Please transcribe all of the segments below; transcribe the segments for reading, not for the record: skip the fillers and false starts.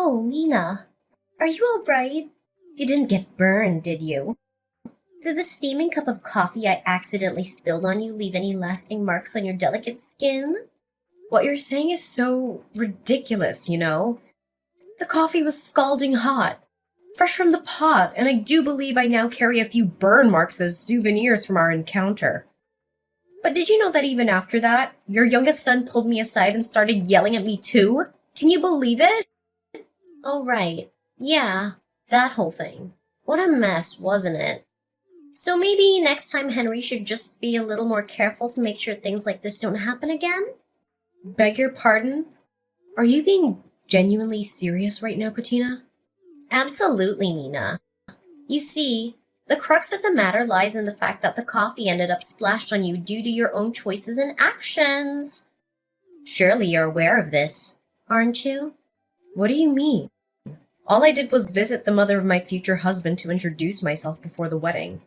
Oh, Mina, are you all right? You didn't get burned, did you? Did the steaming cup of coffee I accidentally spilled on you leave any lasting marks on your delicate skin? What you're saying is so ridiculous, you know? The coffee was scalding hot, fresh from the pot, and I do believe I now carry a few burn marks as souvenirs from our encounter. But did you know that even after that, your youngest son pulled me aside and started yelling at me too? Can you believe it? Oh, right. Yeah, that whole thing. What a mess, wasn't it? So maybe next time Henry should just be a little more careful to make sure things like this don't happen again? Beg your pardon? Are you being genuinely serious right now, Patina? Absolutely, Mina. You see, the crux of the matter lies in the fact that the coffee ended up splashed on you due to your own choices and actions. Surely you're aware of this, aren't you? What do you mean? All I did was visit the mother of my future husband to introduce myself before the wedding.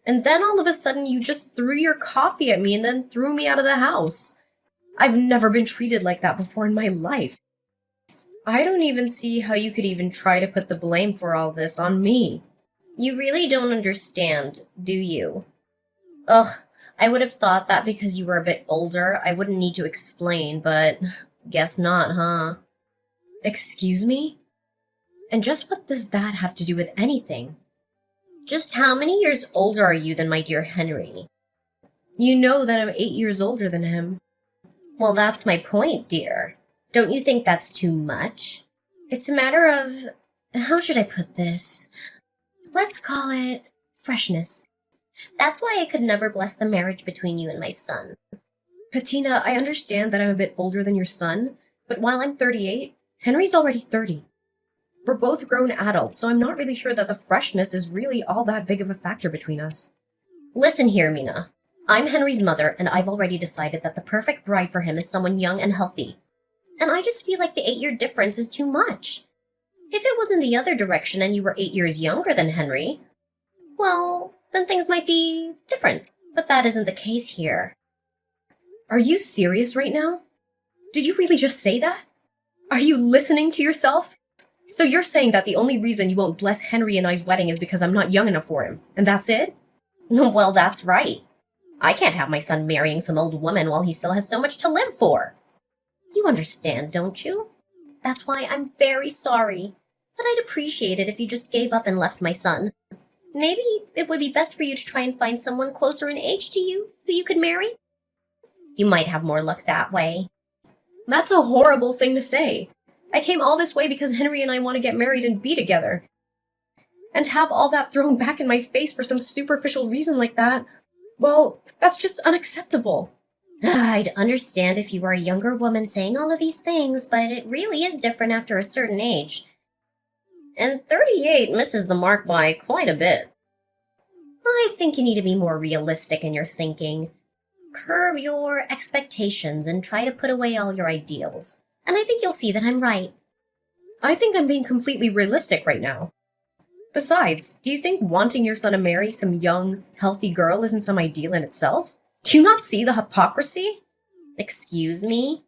And then all of a sudden you just threw your coffee at me and then threw me out of the house. I've never been treated like that before in my life. I don't even see how you could even try to put the blame for all this on me. You really don't understand, do you? Ugh, I would have thought that because you were a bit older, I wouldn't need to explain, but guess not, huh? Excuse me? And just what does that have to do with anything? Just how many years older are you than my dear Henry? You know that I'm 8 years older than him. Well, that's my point, dear. Don't you think that's too much? It's a matter of, how should I put this? Let's call it freshness. That's why I could never bless the marriage between you and my son. Patina, I understand that I'm a bit older than your son, but while I'm 38, Henry's already 30. We're both grown adults, so I'm not really sure that the freshness is really all that big of a factor between us. Listen here, Mina. I'm Henry's mother, and I've already decided that the perfect bride for him is someone young and healthy. And I just feel like the 8-year difference is too much. If it was in the other direction and you were 8 years younger than Henry, well, then things might be different. But that isn't the case here. Are you serious right now? Did you really just say that? Are you listening to yourself? So you're saying that the only reason you won't bless Henry and I's wedding is because I'm not young enough for him, and that's it? Well, that's right. I can't have my son marrying some old woman while he still has so much to live for. You understand, don't you? That's why I'm very sorry. But I'd appreciate it if you just gave up and left my son. Maybe it would be best for you to try and find someone closer in age to you who you could marry. You might have more luck that way. That's a horrible thing to say. I came all this way because Henry and I want to get married and be together. And to have all that thrown back in my face for some superficial reason like that, well, that's just unacceptable. I'd understand if you were a younger woman saying all of these things, but it really is different after a certain age. And 38 misses the mark by quite a bit. I think you need to be more realistic in your thinking. Curb your expectations and try to put away all your ideals. And I think you'll see that I'm right. I think I'm being completely realistic right now. Besides, do you think wanting your son to marry some young, healthy girl isn't some ideal in itself? Do you not see the hypocrisy? Excuse me?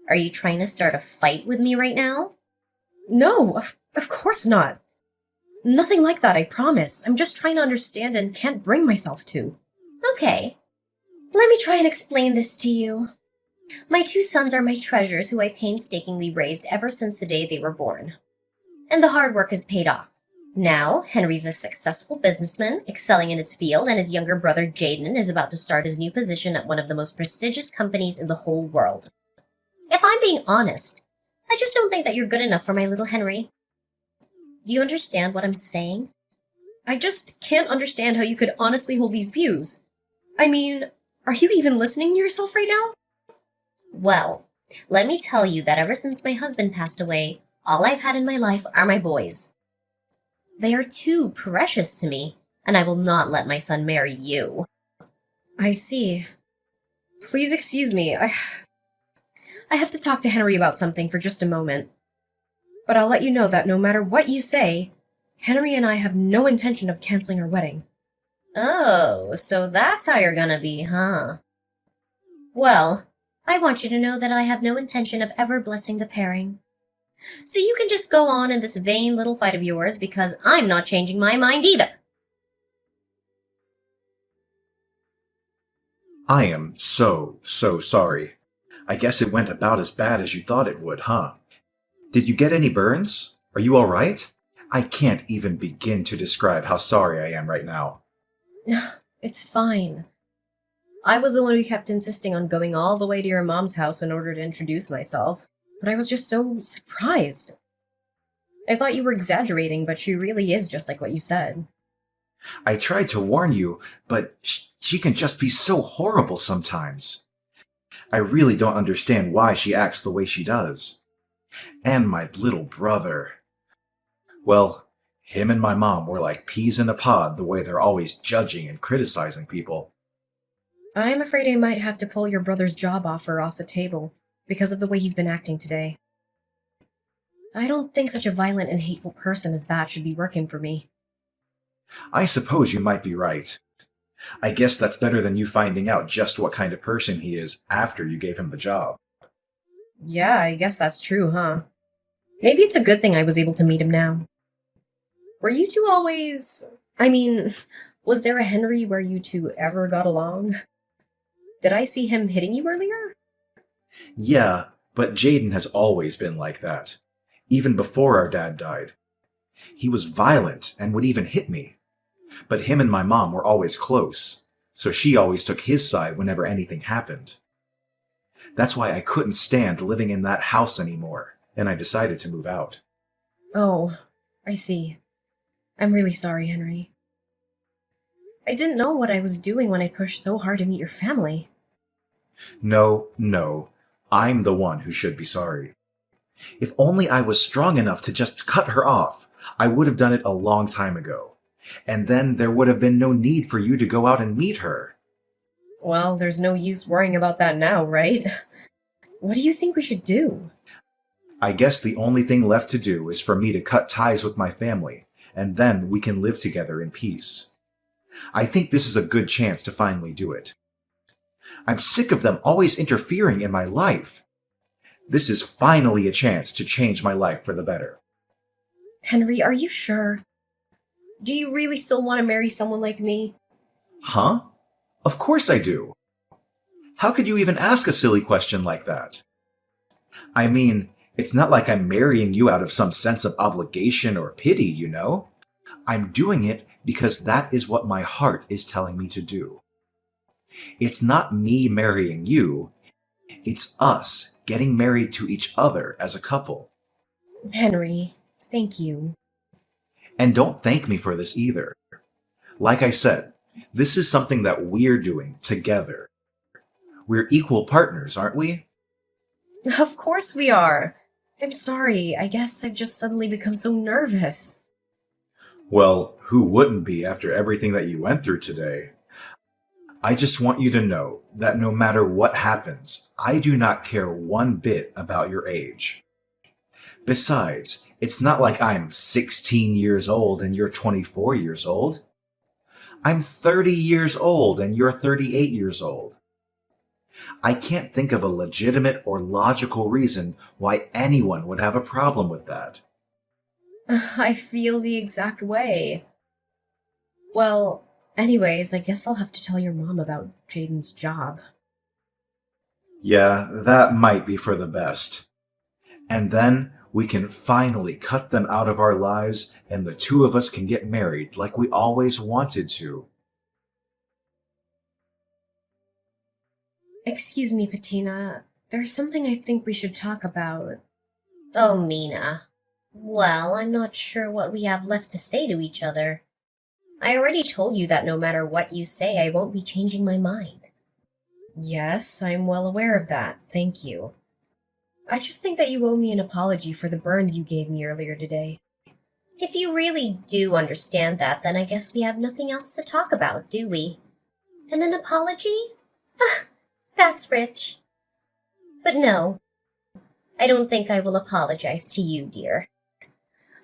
Are you trying to start a fight with me right now? No, of course not. Nothing like that, I promise. I'm just trying to understand and can't bring myself to. Okay. Let me try and explain this to you. My 2 sons are my treasures who I painstakingly raised ever since the day they were born. And the hard work has paid off. Now, Henry's a successful businessman, excelling in his field, and his younger brother Jaden is about to start his new position at one of the most prestigious companies in the whole world. If I'm being honest, I just don't think that you're good enough for my little Henry. Do you understand what I'm saying? I just can't understand how you could honestly hold these views. I mean, are you even listening to yourself right now? Well, let me tell you that ever since my husband passed away, all I've had in my life are my boys. They are too precious to me, and I will not let my son marry you. I see. Please excuse me. I have to talk to Henry about something for just a moment. But I'll let you know that no matter what you say, Henry and I have no intention of canceling our wedding. Oh, so that's how you're gonna be, huh? Well, I want you to know that I have no intention of ever blessing the pairing. So you can just go on in this vain little fight of yours because I'm not changing my mind either. I am so sorry. I guess it went about as bad as you thought it would, huh? Did you get any burns? Are you alright? I can't even begin to describe how sorry I am right now. It's fine. I was the one who kept insisting on going all the way to your mom's house in order to introduce myself, but I was just so surprised. I thought you were exaggerating, but she really is just like what you said. I tried to warn you, but she can just be so horrible sometimes. I really don't understand why she acts the way she does. And my little brother. Well, him and my mom were like peas in a pod the way they're always judging and criticizing people. I'm afraid I might have to pull your brother's job offer off the table because of the way he's been acting today. I don't think such a violent and hateful person as that should be working for me. I suppose you might be right. I guess that's better than you finding out just what kind of person he is after you gave him the job. Yeah, I guess that's true, huh? Maybe it's a good thing I was able to meet him now. Were you two always... I mean, was there a Henry where you two ever got along? Did I see him hitting you earlier? Yeah, but Jaden has always been like that. Even before our dad died. He was violent and would even hit me. But him and my mom were always close, so she always took his side whenever anything happened. That's why I couldn't stand living in that house anymore, and I decided to move out. Oh, I see. I'm really sorry, Henry. I didn't know what I was doing when I pushed so hard to meet your family. No, I'm the one who should be sorry. If only I was strong enough to just cut her off, I would have done it a long time ago. And then there would have been no need for you to go out and meet her. Well, there's no use worrying about that now, right? What do you think we should do? I guess the only thing left to do is for me to cut ties with my family, and then we can live together in peace. I think this is a good chance to finally do it. I'm sick of them always interfering in my life. This is finally a chance to change my life for the better. Henry, are you sure? Do you really still want to marry someone like me? Huh? Of course I do. How could you even ask a silly question like that? I mean, it's not like I'm marrying you out of some sense of obligation or pity, you know? I'm doing it because that is what my heart is telling me to do. It's not me marrying you, it's us getting married to each other as a couple. Henry, thank you. And don't thank me for this either. Like I said, this is something that we're doing together. We're equal partners, aren't we? Of course we are. I'm sorry, I guess I've just suddenly become so nervous. Well, who wouldn't be after everything that you went through today? I just want you to know that no matter what happens, I do not care one bit about your age. Besides, it's not like I'm 16 years old and you're 24 years old. I'm 30 years old and you're 38 years old. I can't think of a legitimate or logical reason why anyone would have a problem with that. I feel the exact way. Well, anyways, I guess I'll have to tell your mom about Jaden's job. Yeah, that might be for the best. And then we can finally cut them out of our lives and the two of us can get married like we always wanted to. Excuse me, Patina. There's something I think we should talk about. Oh, Mina. Well, I'm not sure what we have left to say to each other. I already told you that no matter what you say, I won't be changing my mind. Yes, I'm well aware of that. Thank you. I just think that you owe me an apology for the burns you gave me earlier today. If you really do understand that, then I guess we have nothing else to talk about, do we? And an apology? Ah, that's rich. But no, I don't think I will apologize to you, dear.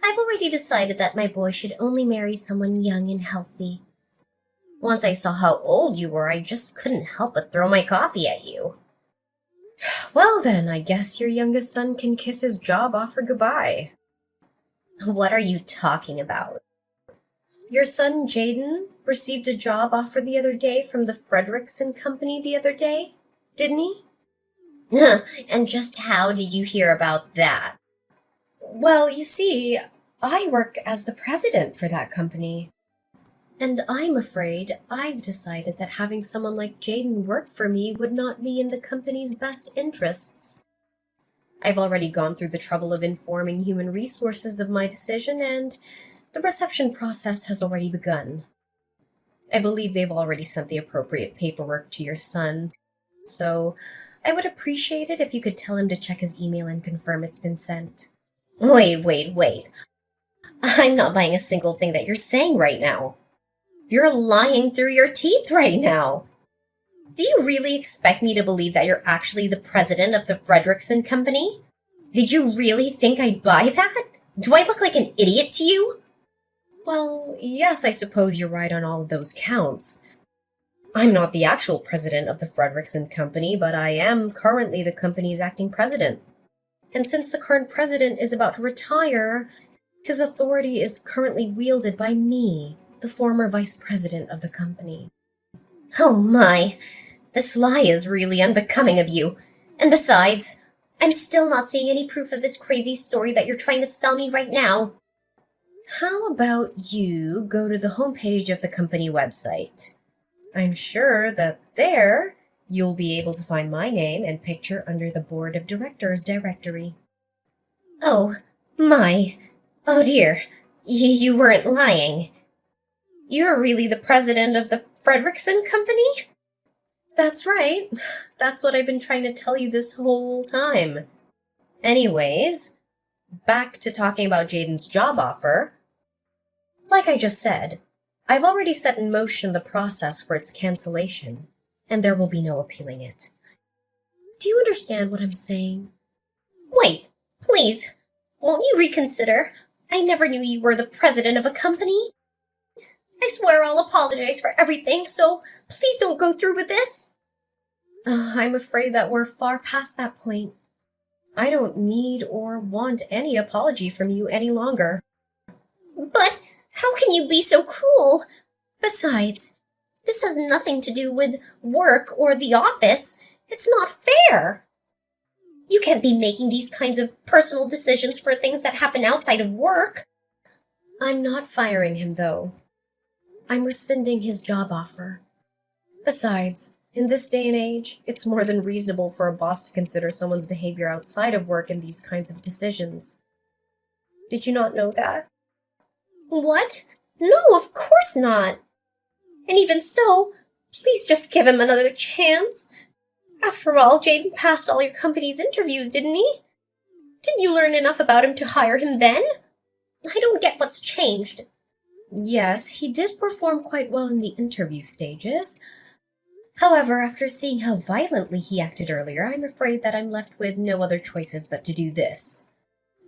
I've already decided that my boy should only marry someone young and healthy. Once I saw how old you were, I just couldn't help but throw my coffee at you. Well then, I guess your youngest son can kiss his job offer goodbye. What are you talking about? Your son Jaden received a job offer the other day from the Frederickson Company the other day, didn't he? And just how did you hear about that? Well, you see, I work as the president for that company. And I'm afraid I've decided that having someone like Jaden work for me would not be in the company's best interests. I've already gone through the trouble of informing human resources of my decision, and the reception process has already begun. I believe they've already sent the appropriate paperwork to your son, so I would appreciate it if you could tell him to check his email and confirm it's been sent. Wait. I'm not buying a single thing that you're saying right now. You're lying through your teeth right now. Do you really expect me to believe that you're actually the president of the Frederickson Company? Did you really think I'd buy that? Do I look like an idiot to you? Well, yes, I suppose you're right on all of those counts. I'm not the actual president of the Frederickson Company, but I am currently the company's acting president. And since the current president is about to retire, his authority is currently wielded by me, the former vice president of the company. Oh my, this lie is really unbecoming of you. And besides, I'm still not seeing any proof of this crazy story that you're trying to sell me right now. How about you go to the homepage of the company website? I'm sure that there you'll be able to find my name and picture under the board of directors directory. Oh, my. Oh dear, you weren't lying. You're really the president of the Frederickson Company? That's right. That's what I've been trying to tell you this whole time. Anyways, back to talking about Jaden's job offer. Like I just said, I've already set in motion the process for its cancellation, and there will be no appealing it. Do you understand what I'm saying? Wait, please, won't you reconsider? I never knew you were the president of a company. I swear I'll apologize for everything, so please don't go through with this. I'm afraid that we're far past that point. I don't need or want any apology from you any longer. But how can you be so cruel? Besides, this has nothing to do with work or the office. It's not fair. You can't be making these kinds of personal decisions for things that happen outside of work. I'm not firing him, though. I'm rescinding his job offer. Besides, in this day and age, it's more than reasonable for a boss to consider someone's behavior outside of work in these kinds of decisions. Did you not know that? What? No, of course not. And even so, please just give him another chance. After all, Jaden passed all your company's interviews, didn't he? Didn't you learn enough about him to hire him then? I don't get what's changed. Yes, he did perform quite well in the interview stages. However, after seeing how violently he acted earlier, I'm afraid that I'm left with no other choices but to do this.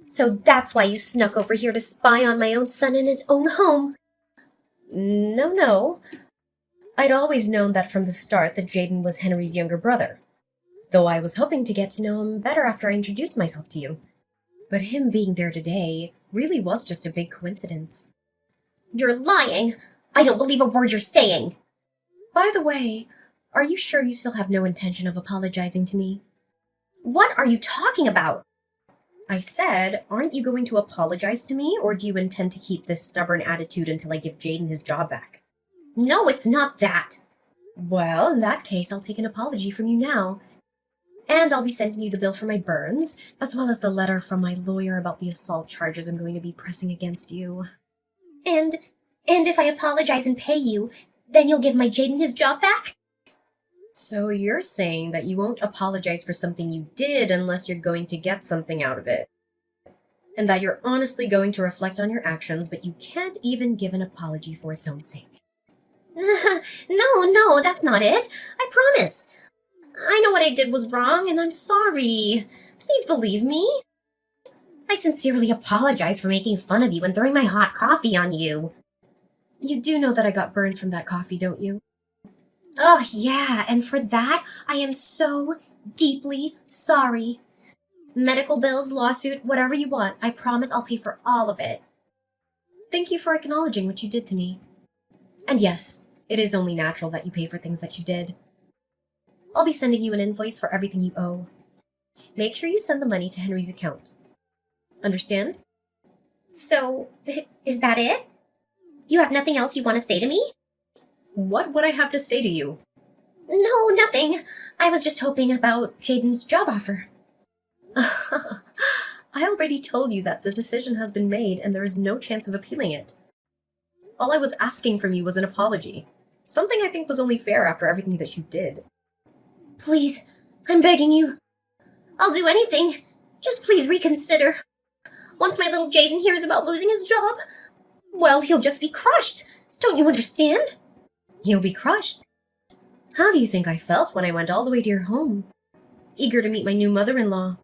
So that's why you snuck over here to spy on my own son in his own home? No. I'd always known that from the start that Jaden was Henry's younger brother, though I was hoping to get to know him better after I introduced myself to you. But him being there today really was just a big coincidence. You're lying! I don't believe a word you're saying! By the way, are you sure you still have no intention of apologizing to me? What are you talking about? I said, aren't you going to apologize to me, or do you intend to keep this stubborn attitude until I give Jaden his job back? No, it's not that. Well, in that case, I'll take an apology from you now. And I'll be sending you the bill for my burns, as well as the letter from my lawyer about the assault charges I'm going to be pressing against you. And if I apologize and pay you, then you'll give my Jaden his job back? So you're saying that you won't apologize for something you did unless you're going to get something out of it. And that you're honestly going to reflect on your actions, but you can't even give an apology for its own sake. No, that's not it. I promise. I know what I did was wrong, and I'm sorry. Please believe me. I sincerely apologize for making fun of you and throwing my hot coffee on you. You do know that I got burns from that coffee, don't you? Oh, yeah, and for that, I am so deeply sorry. Medical bills, lawsuit, whatever you want. I promise I'll pay for all of it. Thank you for acknowledging what you did to me. And yes, it is only natural that you pay for things that you did. I'll be sending you an invoice for everything you owe. Make sure you send the money to Henry's account. Understand? So, is that it? You have nothing else you want to say to me? What would I have to say to you? No, nothing. I was just hoping about Jaden's job offer. I already told you that the decision has been made and there is no chance of appealing it. All I was asking from you was an apology. Something I think was only fair after everything that you did. Please, I'm begging you. I'll do anything. Just please reconsider. Once my little Jaden hears about losing his job, well, he'll just be crushed. Don't you understand? He'll be crushed. How do you think I felt when I went all the way to your home, eager to meet my new mother-in-law?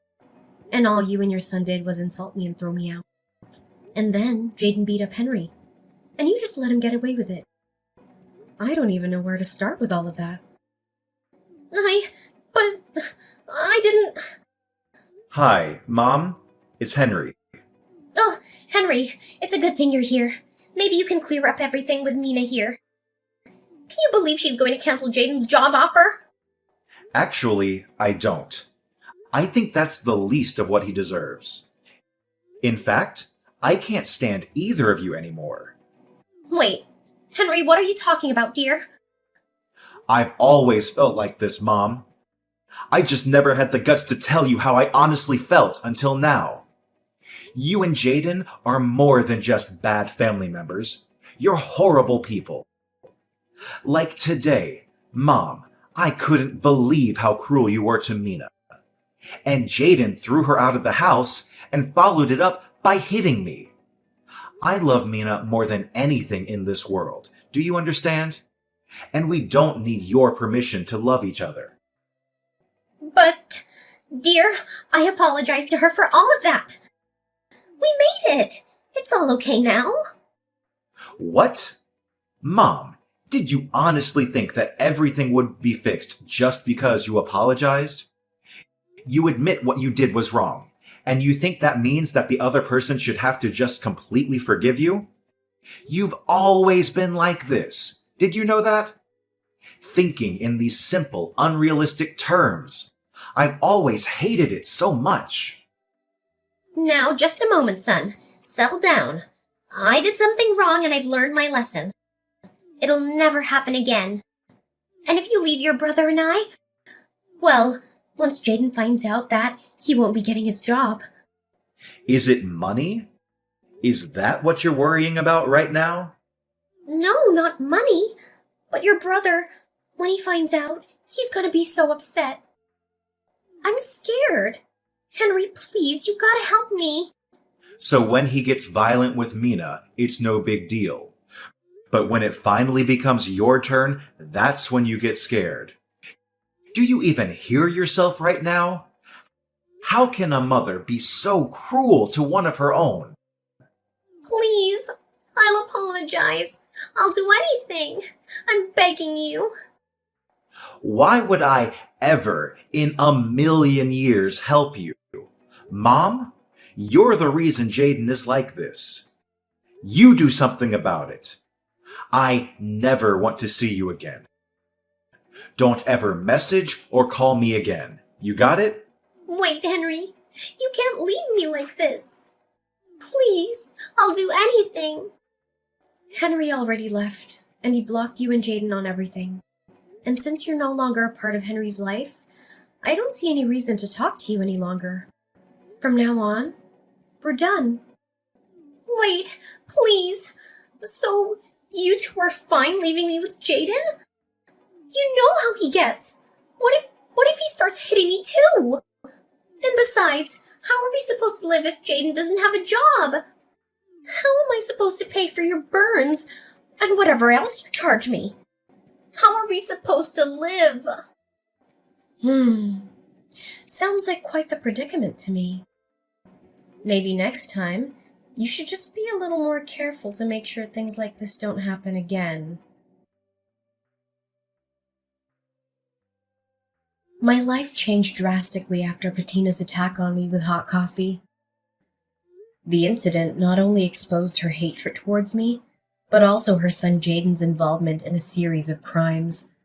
And all you and your son did was insult me and throw me out. And then Jaden beat up Henry, and you just let him get away with it. I don't even know where to start with all of that. But I didn't... Hi, Mom. It's Henry. Oh, Henry, it's a good thing you're here. Maybe you can clear up everything with Mina here. Can you believe she's going to cancel Jaden's job offer? Actually, I don't. I think that's the least of what he deserves. In fact, I can't stand either of you anymore. Wait, Henry, what are you talking about, dear? I've always felt like this, Mom. I just never had the guts to tell you how I honestly felt until now. You and Jaden are more than just bad family members. You're horrible people. Like today, Mom, I couldn't believe how cruel you were to Mina. And Jaden threw her out of the house and followed it up by hitting me. I love Mina more than anything in this world. Do you understand? And we don't need your permission to love each other. But, dear, I apologize to her for all of that. We made it. It's all okay now. What? Mom, did you honestly think that everything would be fixed just because you apologized? You admit what you did was wrong, and you think that means that the other person should have to just completely forgive you? You've always been like this. Did you know that? Thinking in these simple, unrealistic terms. I've always hated it so much. Now, just a moment, son. Settle down. I did something wrong and I've learned my lesson. It'll never happen again. And if you leave your brother and I, well, once Jaden finds out that, he won't be getting his job. Is it money? Is that what you're worrying about right now? No, not money. But your brother, when he finds out, he's gonna be so upset. I'm scared. Henry, please, you gotta help me. So when he gets violent with Mina, it's no big deal. But when it finally becomes your turn, that's when you get scared. Do you even hear yourself right now? How can a mother be so cruel to one of her own? Please, I'll apologize. I'll do anything. I'm begging you. Why would I ever in a million years help you? Mom, you're the reason Jaden is like this. You do something about it. I never want to see you again. Don't ever message or call me again. You got it? Wait, Henry. You can't leave me like this. Please, I'll do anything. Henry already left, and he blocked you and Jaden on everything. And since you're no longer a part of Henry's life, I don't see any reason to talk to you any longer. From now on, we're done. Wait, please. So, you two are fine leaving me with Jaden? You know how he gets. What if he starts hitting me too? And besides, how are we supposed to live if Jaden doesn't have a job? How am I supposed to pay for your burns and whatever else you charge me? How are we supposed to live? Sounds like quite the predicament to me. Maybe next time, you should just be a little more careful to make sure things like this don't happen again. My life changed drastically after Patina's attack on me with hot coffee. The incident not only exposed her hatred towards me, but also her son Jaden's involvement in a series of crimes.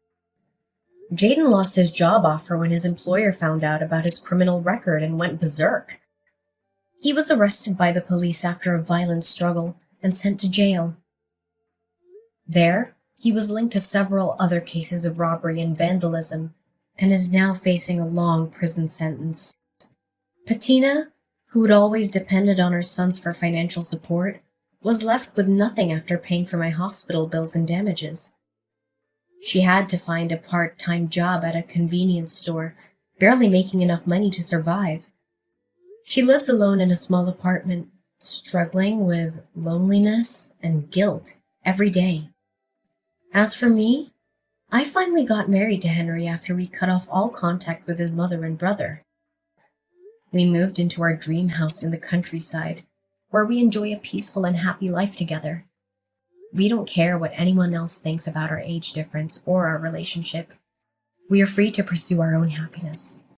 Jaden lost his job offer when his employer found out about his criminal record and went berserk. He was arrested by the police after a violent struggle and sent to jail. There, he was linked to several other cases of robbery and vandalism and is now facing a long prison sentence. Patina, who had always depended on her sons for financial support, was left with nothing after paying for my hospital bills and damages. She had to find a part-time job at a convenience store, barely making enough money to survive. She lives alone in a small apartment, struggling with loneliness and guilt every day. As for me, I finally got married to Henry after we cut off all contact with his mother and brother. We moved into our dream house in the countryside, where we enjoy a peaceful and happy life together. We don't care what anyone else thinks about our age difference or our relationship. We are free to pursue our own happiness.